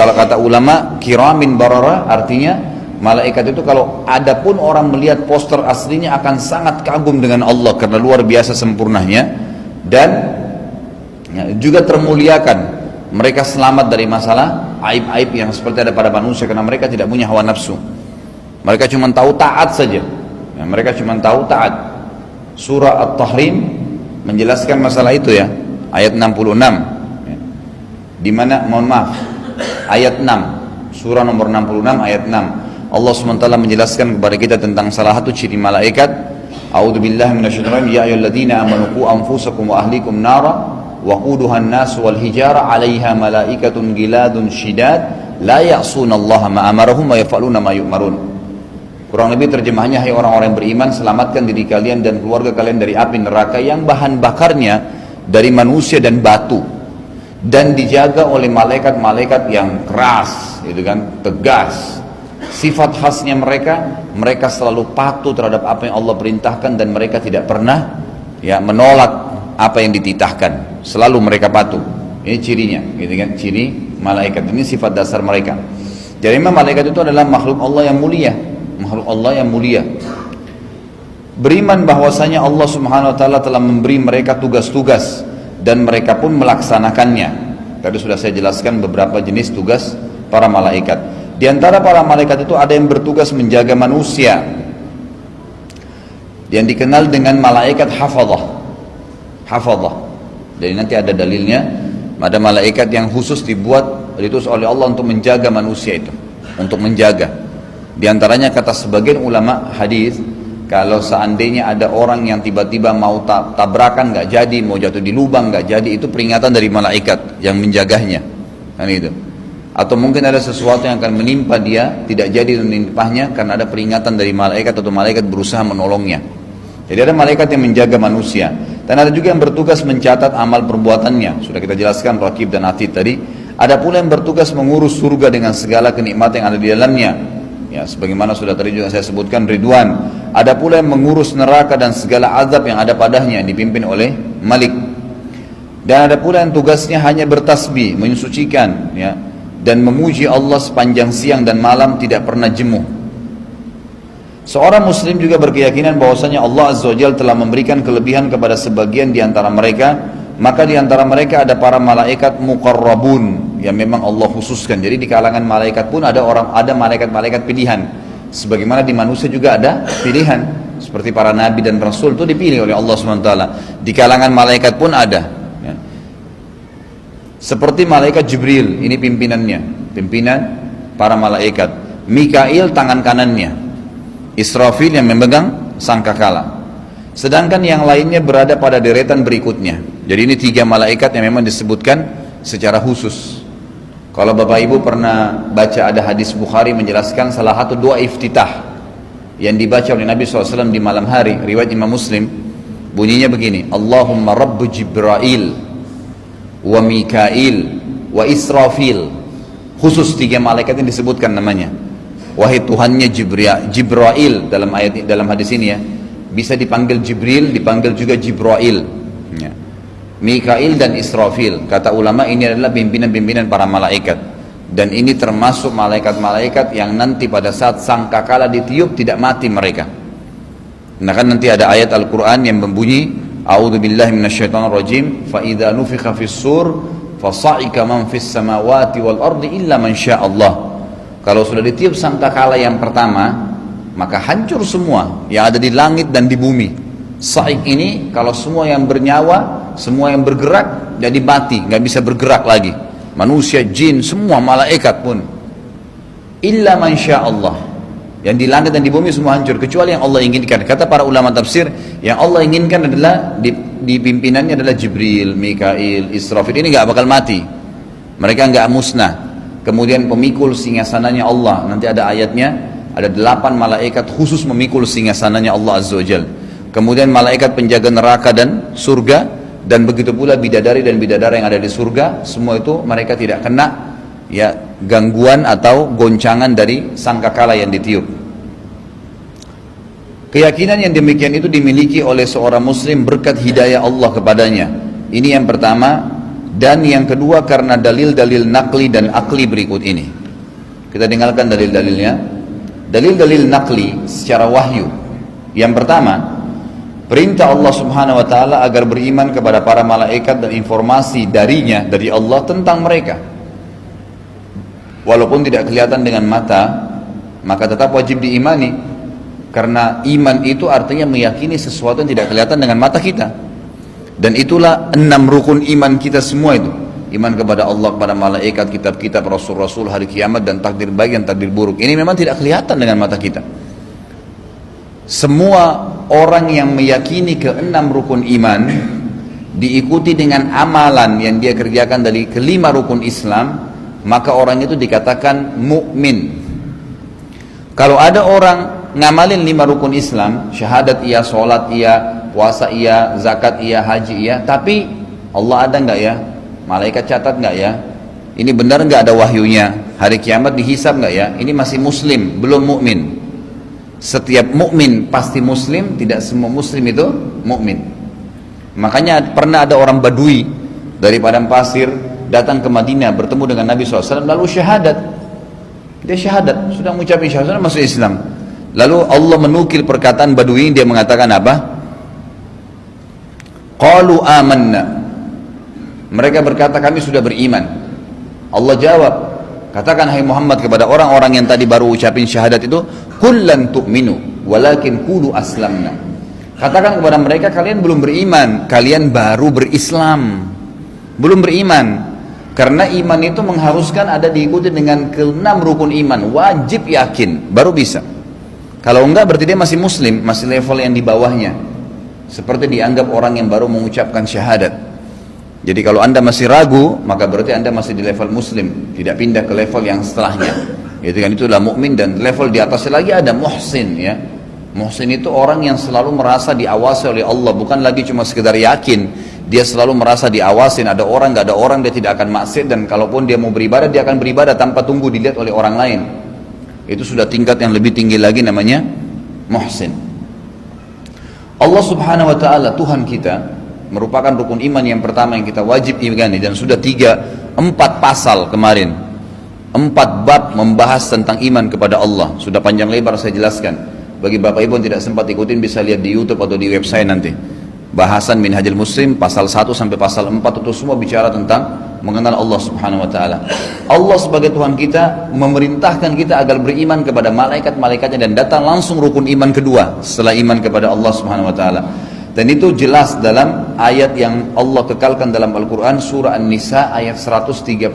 Kalau kata ulama kiramin barara, artinya malaikat itu kalau ada pun orang melihat poster aslinya akan sangat kagum dengan Allah karena luar biasa sempurnanya, dan juga termuliakan. Mereka selamat dari masalah aib-aib yang seperti ada pada manusia karena mereka tidak punya hawa nafsu. Mereka cuma tahu taat saja. Mereka cuma tahu taat. Surah At-Tahrim menjelaskan masalah itu ya, ayat 66. Di mana, mohon maaf, ayat 6, surah nomor 66 ayat 6. Allah SWT menjelaskan kepada kita tentang salah satu ciri malaikat. A'udzubillahi minasyaitonir rajim. Ya ayyuhalladzina amanu qu anfusakum wa ahlikum nara waquduha an-nas wal hijara 'alaiha malaikatun giladun syidad la ya'sunallaha ma amarahum wa yaf'aluna ma yu'marun. Kurang lebih terjemahnya, hai orang-orang yang beriman, selamatkan diri kalian dan keluarga kalian dari api neraka yang bahan bakarnya dari manusia dan batu, dan dijaga oleh malaikat-malaikat yang keras, itu kan, tegas. Sifat khasnya mereka selalu patuh terhadap apa yang Allah perintahkan dan mereka tidak pernah menolak apa yang dititahkan. Selalu mereka patuh. Ini cirinya, gitu kan? Ciri malaikat ini sifat dasar mereka. Jadi memang malaikat itu adalah makhluk Allah yang mulia, makhluk Allah yang mulia. Beriman bahwasanya Allah Subhanahu wa taala telah memberi mereka tugas-tugas dan mereka pun melaksanakannya. Tadi sudah saya jelaskan beberapa jenis tugas para malaikat. Di antara para malaikat itu ada yang bertugas menjaga manusia, yang dikenal dengan malaikat hafadzah. Jadi nanti ada dalilnya, ada malaikat yang khusus diutus oleh Allah untuk menjaga manusia itu, untuk menjaga. Di antaranya kata sebagian ulama hadis, kalau seandainya ada orang yang tiba-tiba mau tabrakan nggak jadi, mau jatuh di lubang nggak jadi, itu peringatan dari malaikat yang menjaganya, kan itu. Atau mungkin ada sesuatu yang akan menimpa dia, tidak jadi menimpahnya karena ada peringatan dari malaikat atau malaikat berusaha menolongnya. Jadi ada malaikat yang menjaga manusia, dan ada juga yang bertugas mencatat amal perbuatannya. Sudah kita jelaskan Raqib dan Atid tadi. Ada pula yang bertugas mengurus surga dengan segala kenikmatan yang ada di dalamnya. Ya, sebagaimana sudah tadi juga saya sebutkan Ridwan. Ada pula yang mengurus neraka dan segala azab yang ada padanya, yang dipimpin oleh Malik. Dan ada pula yang tugasnya hanya bertasbih, mensucikan, ya, dan memuji Allah sepanjang siang dan malam, tidak pernah jemu. Seorang muslim juga berkeyakinan bahwasanya Allah Azza wa Jalla telah memberikan kelebihan kepada sebagian di antara mereka, maka di antara mereka ada para malaikat muqarrabun yang memang Allah khususkan. Jadi di kalangan malaikat pun ada malaikat-malaikat pilihan. Sebagaimana di manusia juga ada pilihan, seperti para nabi dan rasul itu dipilih oleh Allah SWT. Di kalangan malaikat pun ada, ya. Seperti malaikat Jibril, ini pimpinan para malaikat. Mikail tangan kanannya, Israfil yang memegang sangkakala. Sedangkan yang lainnya berada pada deretan berikutnya. Jadi ini 3 malaikat yang memang disebutkan secara khusus. Kalau Bapak Ibu pernah baca, ada hadis Bukhari menjelaskan salah satu doa iftitah yang dibaca oleh Nabi SAW di malam hari, riwayat Imam Muslim, bunyinya begini: Allahumma Rabbu Jibrail wa Mikail wa Israfil. Khusus 3 malaikat yang disebutkan namanya. Wahai Tuhannya Jibrail dalam hadis ini, ya, bisa dipanggil Jibril, dipanggil juga Jibrail, ya. Mikail dan Israfil. Kata ulama ini adalah pimpinan-pimpinan para malaikat, dan ini termasuk malaikat-malaikat yang nanti pada saat sangkakala ditiup tidak mati mereka. Nah kan nanti ada ayat Al-Quran yang membunyi A'udzubillahi minasyaitonirrajim, fa idza nufikha fis-sur fasa'ika man fis samawati wal ardi illa man sya'allah. Kalau sudah ditiup sangkakala yang pertama, maka hancur semua yang ada di langit dan di bumi. Sa'ik ini kalau semua yang bernyawa, semua yang bergerak jadi mati, nggak bisa bergerak lagi. Manusia, jin, semua malaikat pun. Illa man sya'allah. Yang di langit dan di bumi semua hancur kecuali yang Allah inginkan. Kata para ulama tafsir, yang Allah inginkan adalah di pimpinannya adalah Jibril, Mikail, Israfil. Ini nggak bakal mati. Mereka nggak musnah. Kemudian pemikul singgasananya Allah, nanti ada ayatnya, ada 8 malaikat khusus memikul singgasananya Allah Azza wa Jalla. Kemudian malaikat penjaga neraka dan surga, dan begitu pula bidadari dan bidadara yang ada di surga, semua itu mereka tidak kena gangguan atau goncangan dari sangkakala yang ditiup. Keyakinan yang demikian itu dimiliki oleh seorang muslim berkat hidayah Allah kepadanya. Ini yang pertama, Dan yang kedua karena dalil-dalil nakli dan akli berikut ini. Kita dengarkan dalil-dalilnya. Dalil-dalil nakli secara wahyu. Yang pertama, perintah Allah Subhanahu wa taala agar beriman kepada para malaikat dan informasi darinya, dari Allah tentang mereka. Walaupun tidak kelihatan dengan mata, maka tetap wajib diimani. Karena iman itu artinya meyakini sesuatu yang tidak kelihatan dengan mata kita. Dan itulah 6 rukun iman kita semua itu. Iman kepada Allah, kepada malaikat, kitab-kitab, rasul-rasul, hari kiamat, dan takdir baik dan takdir buruk. Ini memang tidak kelihatan dengan mata kita. Semua orang yang meyakini ke-6 rukun iman, diikuti dengan amalan yang dia kerjakan dari ke-5 rukun Islam, maka orang itu dikatakan mukmin. Kalau ada orang ngamalin 5 rukun Islam, syahadat iya, sholat iya, puasa iya, zakat iya, haji iya, tapi Allah ada nggak ya? Malaikat catat nggak ya? Ini benar nggak ada wahyunya? Hari kiamat dihisab nggak ya? Ini masih muslim, belum mukmin. Setiap mukmin pasti muslim, tidak semua muslim itu mukmin. Makanya pernah ada orang Badui dari padang pasir datang ke Madinah bertemu dengan Nabi SAW lalu syahadat. Dia syahadat, sudah mengucapkan syahadat masuk Islam. Lalu Allah menukil perkataan Badui, dia mengatakan apa? Qalu amanna. Mereka berkata kami sudah beriman. Allah jawab, katakan hai Muhammad kepada orang-orang yang tadi baru ucapin syahadat itu, kullan tu'minu walakin qulu aslamna. Katakan kepada mereka kalian belum beriman, kalian baru berislam. Belum beriman. Karena iman itu mengharuskan ada diikuti dengan ke-6 rukun iman, wajib yakin baru bisa. Kalau enggak berarti dia masih muslim, masih level yang di bawahnya. Seperti dianggap orang yang baru mengucapkan syahadat. Jadi kalau anda masih ragu, maka berarti anda masih di level muslim, tidak pindah ke level yang setelahnya. Itu kan, itulah mukmin, dan level di atasnya lagi ada muhsin ya. Muhsin itu orang yang selalu merasa diawasi oleh Allah, bukan lagi cuma sekedar yakin, dia selalu merasa diawasin, ada orang, nggak ada orang, dia tidak akan maksiat, dan kalaupun dia mau beribadah, dia akan beribadah tanpa tunggu dilihat oleh orang lain. Itu sudah tingkat yang lebih tinggi lagi, namanya muhsin. Allah Subhanahu wa taala Tuhan kita merupakan rukun iman yang pertama yang kita wajib imani, dan sudah 4 pasal kemarin, 4 bab membahas tentang iman kepada Allah. Sudah panjang lebar saya jelaskan. Bagi Bapak Ibu yang tidak sempat ikutin bisa lihat di YouTube atau di website nanti. Bahasan Minhajul Muslim pasal 1 sampai pasal 4 itu semua bicara tentang mengenal Allah Subhanahu wa taala. Allah sebagai Tuhan kita memerintahkan kita agar beriman kepada malaikat-malaikatnya, dan datang langsung rukun iman kedua setelah iman kepada Allah Subhanahu wa taala. Dan itu jelas dalam ayat yang Allah kekalkan dalam Al-Quran, surah An-Nisa ayat 136.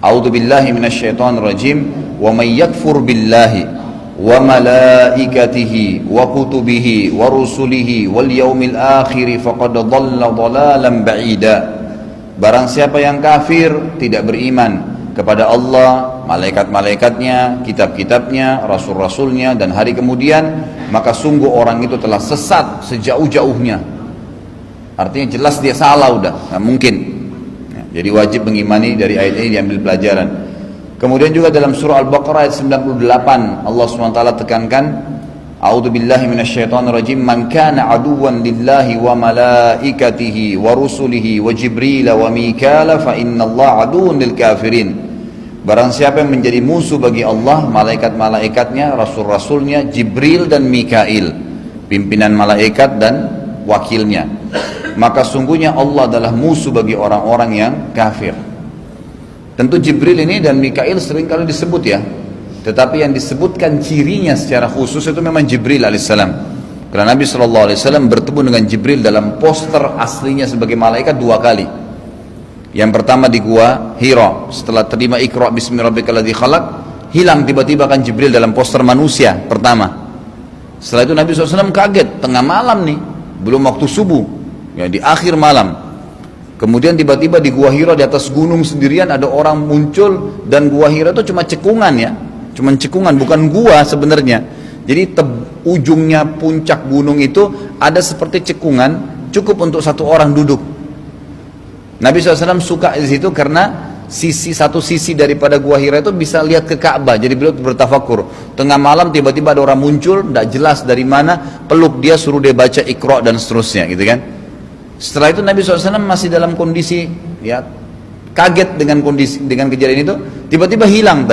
A'udzu billahi minasyaitonir rajim. Wa may yakfur billahi wa malaikatihi wa kutubihi wa rusulihi wal yaumil akhir faqad dhalla dhalalan ba'ida. Barang siapa yang kafir, tidak beriman kepada Allah, malaikat-malaikatnya, kitab-kitabnya, rasul-rasulnya, dan hari kemudian, maka sungguh orang itu telah sesat sejauh-jauhnya. Artinya jelas dia salah udah, nggak mungkin. Jadi wajib mengimani dari ayat ini, diambil pelajaran. Kemudian juga dalam surah Al-Baqarah ayat 98 Allah SWT tekankan, A'udzu billahi minasyaitonir rajim, man kana aduwwan lillahi wa malaikatihi wa rusulihi wa Jibril wa Mikala fa innallaha aduwwun lil kafirin. Barang siapa yang menjadi musuh bagi Allah, malaikat-malaikatnya, rasul-rasulnya, Jibril dan Mikail, pimpinan malaikat dan wakilnya, maka sungguhnya Allah adalah musuh bagi orang-orang yang kafir. Tentu Jibril ini dan Mikail sering kali disebut ya, tetapi yang disebutkan cirinya secara khusus itu memang Jibril alaihissalam. Karena Nabi SAW bertemu dengan Jibril dalam poster aslinya sebagai malaikat 2 kali. Yang pertama di gua Hira, setelah terima Iqra bismi rabbikal ladzi khalaq, hilang tiba-tiba kan Jibril dalam poster manusia pertama. Setelah itu Nabi SAW kaget, tengah malam nih, belum waktu subuh ya, di akhir malam. Kemudian tiba-tiba di gua Hira, di atas gunung sendirian ada orang muncul, dan gua Hira itu cuma cekungan ya, cuma cekungan, bukan gua sebenarnya. Jadi ujungnya puncak gunung itu ada seperti cekungan, cukup untuk 1 orang duduk. Nabi SAW suka di situ karena satu sisi daripada gua Hira itu bisa lihat ke Ka'bah. Jadi beliau bertafakur. Tengah malam tiba-tiba ada orang muncul, tidak jelas dari mana, peluk dia, suruh dia baca Iqra dan seterusnya, gitu kan. Setelah itu Nabi SAW masih dalam kondisi ya kaget dengan kejadian itu, tiba-tiba hilang tadi.